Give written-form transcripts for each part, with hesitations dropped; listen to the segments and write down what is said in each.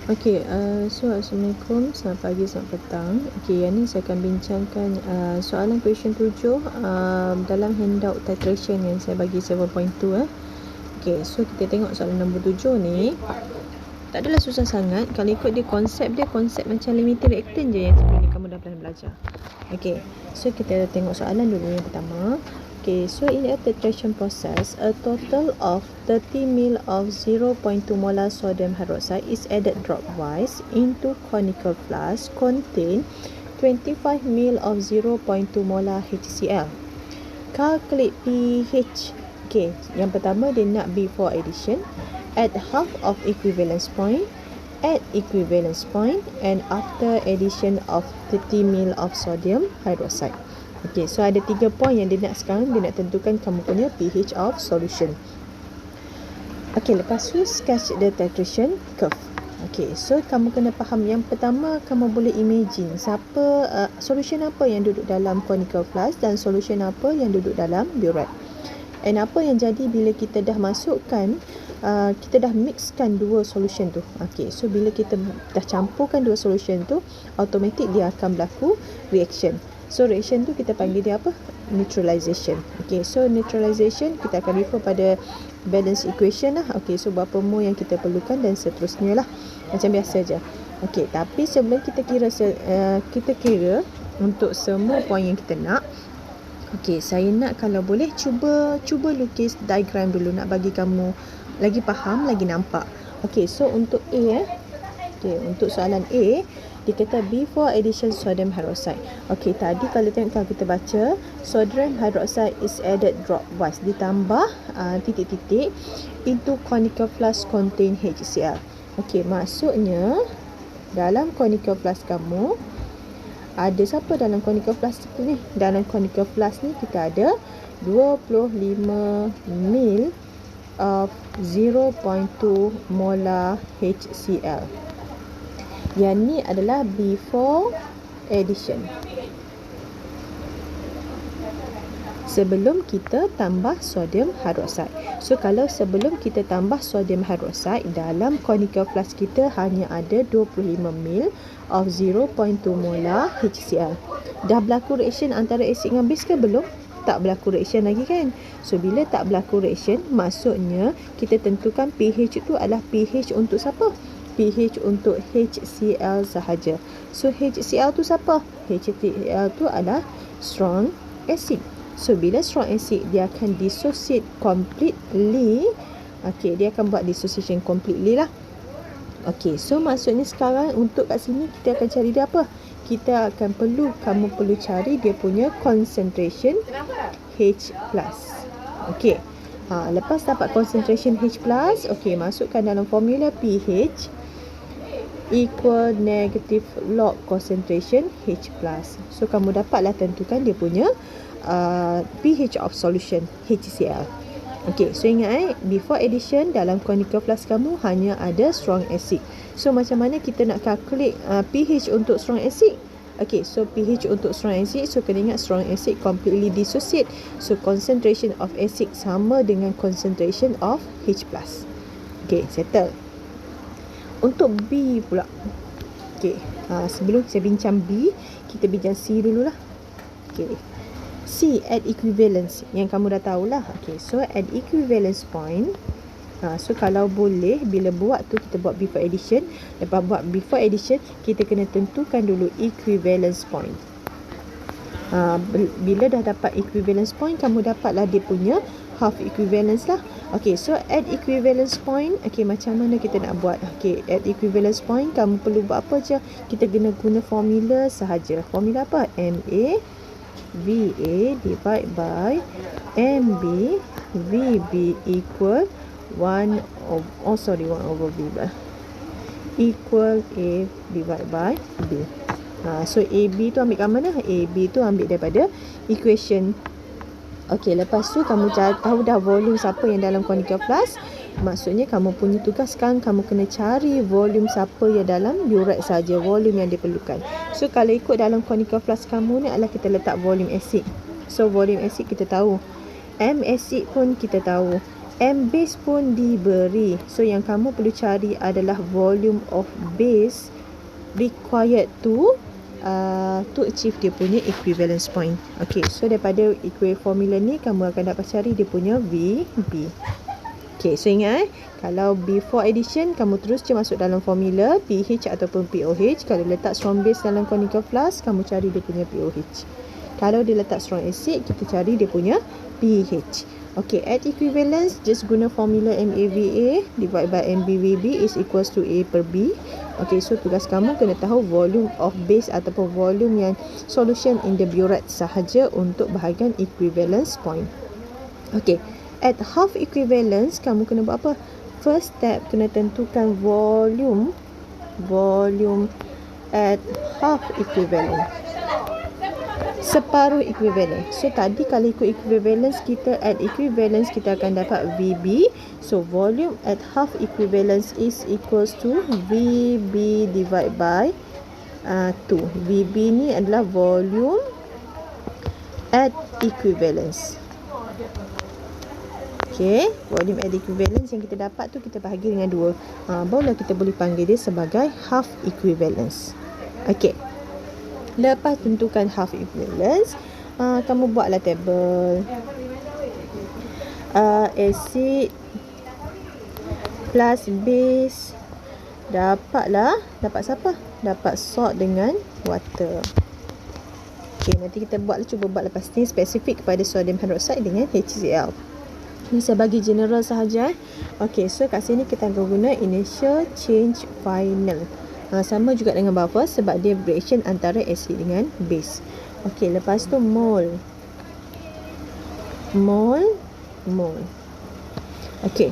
Okey, Assalamualaikum, selamat pagi, selamat petang. Okey, yang ni saya akan bincangkan soalan question 7 dalam handout titration yang saya bagi 7.2. Okey, so kita tengok soalan nombor 7 ni. Tak adalah susah sangat. Kalau ikut dia konsep macam limiting reactant je yang sebelum ni kamu dah pernah belajar. Okey, so kita tengok soalan dulu yang pertama. Okay, so in a titration process, a total of 30 ml of 0.2 molar sodium hydroxide is added dropwise into conical flask contain 25 ml of 0.2 molar HCl. Calculate pH. Okay, yang pertama dia nak before addition, add half of equivalence point, add equivalence point, and after addition of 30 ml of sodium hydroxide. Okey, so ada 3 poin yang dia nak sekarang. Dia nak tentukan kamu punya pH of solution. Okey, lepas tu sketch the titration curve. Okey, so kamu kena faham. Yang pertama, kamu boleh imagine solution apa yang duduk dalam conical flask dan solution apa yang duduk dalam burette. And apa yang jadi bila kita dah masukkan, kita dah mixkan dua solution tu. Okey, so bila kita dah campurkan dua solution tu, automatic dia akan berlaku reaction. So reaction tu kita panggil dia apa? Neutralization. Okay, so neutralization kita akan refer pada balance equation lah. Okay, so berapa mol yang kita perlukan dan seterusnya lah. Macam biasa je. Okay, tapi sebelum kita kira untuk semua poin yang kita nak. Okay, saya nak kalau boleh cuba lukis diagram dulu, nak bagi kamu lagi faham, lagi nampak. Okay, so untuk A okay, untuk soalan A, dia kata before addition sodium hydroxide. Okey, tadi kalau kita baca, sodium hydroxide is added dropwise, ditambah titik-titik into conical flask contain HCl. Okey, maksudnya dalam conical flask kamu ada siapa dalam conical flask ni? Dalam conical flask ni kita ada 25 ml of 0.2 molar HCl. Yang ni adalah before addition, sebelum kita tambah sodium hydroxide. So kalau sebelum kita tambah sodium hydroxide, dalam conical flask kita hanya ada 25 ml of 0.2 molar HCl. Dah berlaku reaction antara asid dengan base ke belum? Tak berlaku reaction lagi kan? So bila tak berlaku reaction, maksudnya kita tentukan pH tu adalah pH untuk siapa? pH untuk HCl sahaja. So HCl tu siapa? HCl tu adalah strong acid. So bila strong acid, dia akan dissociate completely. Okay, dia akan buat dissociation completely lah. Okay, so maksudnya sekarang untuk kat sini kita akan cari dia apa? Kamu perlu cari dia punya concentration H+. Okay, lepas dapat concentration H+, okay, masukkan dalam formula pH equal negative log concentration H+. So kamu dapatlah tentukan dia punya pH of solution HCl. Okay, so ingat before addition dalam conical flask kamu hanya ada strong acid. So macam mana kita nak calculate pH untuk strong acid? Okay, so pH untuk strong acid, so kena ingat strong acid completely dissociate. So concentration of acid sama dengan concentration of H+. Okay, settle. Untuk B pula. Okay, sebelum saya bincang B, kita bincang C dululah. Okay, C, add equivalence, yang kamu dah tahulah. Okay, so add equivalence point. So kalau boleh, bila buat tu kita buat before addition. Lepas buat before addition, kita kena tentukan dulu equivalence point. Bila dah dapat equivalence point, kamu dapatlah dia punya half equivalence lah. Okay, so add equivalence point. Okay, macam mana kita nak buat? Okay, add equivalence point, kamu perlu buat apa je? Kita kena guna formula sahaja. Formula apa? MA VA divide by MB VB equal 1 over V equal A divide by B. So AB tu ambil kat mana? AB tu ambil daripada equation. Okey, lepas tu kamu tahu dah volume siapa yang dalam conical flask. Maksudnya kamu punya tugas sekarang, kamu kena cari volume siapa yang dalam burette saja, volume yang diperlukan. So kalau ikut dalam conical flask kamu ni adalah kita letak volume acid. So volume acid kita tahu, M acid pun kita tahu, M base pun diberi. So yang kamu perlu cari adalah volume of base required to achieve dia punya equivalence point. Okay, so daripada formula ni kamu akan dapat cari dia punya VB. Okay, so ingat kalau before addition kamu terus je masuk dalam formula pH ataupun POH. Kalau letak strong base dalam conical flask, kamu cari dia punya POH. Kalau dia letak strong acid, kita cari dia punya pH. Okay, at equivalence, just guna formula MAVA divided by MBVB is equals to A per B. Okay, so tugas kamu kena tahu volume of base ataupun volume yang solution in the burette sahaja untuk bahagian equivalence point. Okay, at half equivalence, kamu kena buat apa? First step, kena tentukan volume at half equivalence. Separuh equivalent. So tadi kalau ikut equivalence, kita at equivalence kita akan dapat VB. So volume at half equivalence is equals to VB divided by 2. VB ni adalah volume at equivalence. Okay, volume at equivalence yang kita dapat tu kita bahagi dengan 2. Barulah kita boleh panggil dia sebagai half equivalence. Okay. Lepas tentukan half equivalence, kamu buatlah table acid plus base. Dapat siapa? Dapat salt dengan water. Okay, nanti kita cuba buat lepas ni spesifik kepada sodium hydroxide dengan HCl. Ni saya bagi general sahaja. Okay, so kat sini kita akan guna initial change final. Sama juga dengan buffer sebab dia reaction antara acid dengan base. Okey, lepas tu mole. Okey.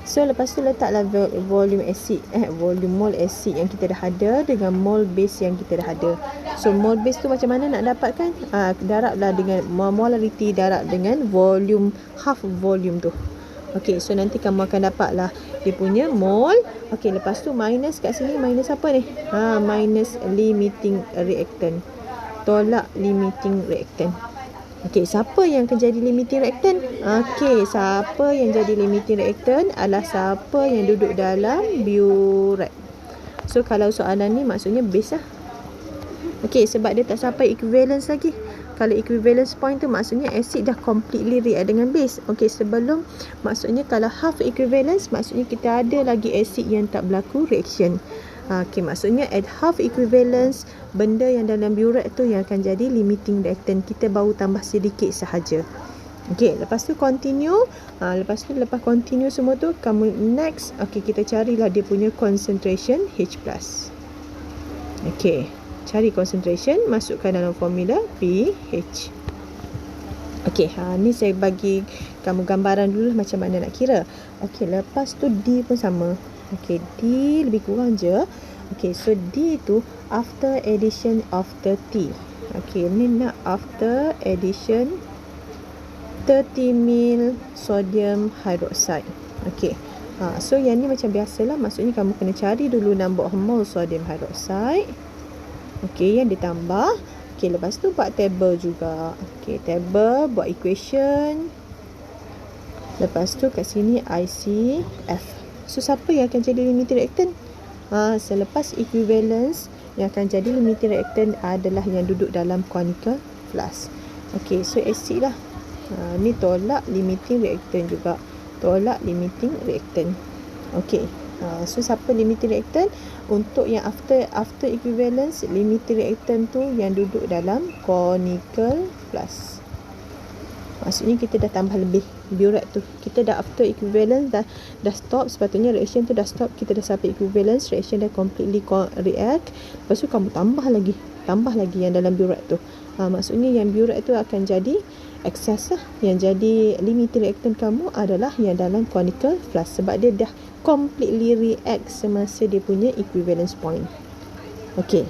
So lepas tu letaklah volume acid volume mole acid yang kita dah ada dengan mole base yang kita dah ada. So mole base tu macam mana nak dapatkan? Darablah dengan molarity, darab dengan volume, half volume tu. Okey, so nanti kamu akan dapatlah dia punya mole. Okey, lepas tu minus kat sini, minus apa ni? Minus limiting reactant. Tolak limiting reactant. Okey, siapa yang akan jadi limiting reactant? Okey, siapa yang jadi limiting reactant adalah siapa yang duduk dalam burette. So kalau soalan ni maksudnya base lah. Okey, sebab dia tak sampai equivalence lagi. Kalau equivalence point tu maksudnya acid dah completely react dengan base. Okey, sebelum maksudnya kalau half equivalence maksudnya kita ada lagi acid yang tak berlaku reaction. Okey, maksudnya at half equivalence benda yang dalam burette tu yang akan jadi limiting reactant. Kita baru tambah sedikit sahaja. Okey, lepas tu continue. Lepas continue semua tu kamu next. Okey, kita carilah dia punya concentration H+. Okey, cari concentration, masukkan dalam formula pH. Okey, ni saya bagi kamu gambaran dulu macam mana nak kira. Okey, lepas tu D pun sama. Okey, D lebih kurang je. Okey, so D tu after addition of 30. Okey, ni nak after addition 30 ml sodium hydroxide. Okey. So yang ni macam biasalah, maksudnya kamu kena cari dulu number of mole sodium hydroxide. Okey, yang ditambah. Okey, lepas tu buat table juga. Okey, table, buat equation. Lepas tu kat sini ICF. So siapa yang akan jadi limiting reactant? Selepas equivalence, yang akan jadi limiting reactant adalah yang duduk dalam conical flask. Okey, so acid lah. Ni tolak limiting reactant juga. Tolak limiting reactant. Okey. So siapa limiting reactant? Untuk yang after equivalence, limiting reactant tu yang duduk dalam conical flask. Maksudnya kita dah tambah lebih burette tu. Kita dah after equivalence dah stop. Sepatutnya reaction tu dah stop. Kita dah sampai equivalence, reaction dah completely react. Lepas tu kamu tambah lagi yang dalam burette tu. Maksudnya yang burette tu akan jadi excess lah. Yang jadi limiting reactant kamu adalah yang dalam conical flask sebab dia dah completely react semasa dia punya equivalence point. Okey.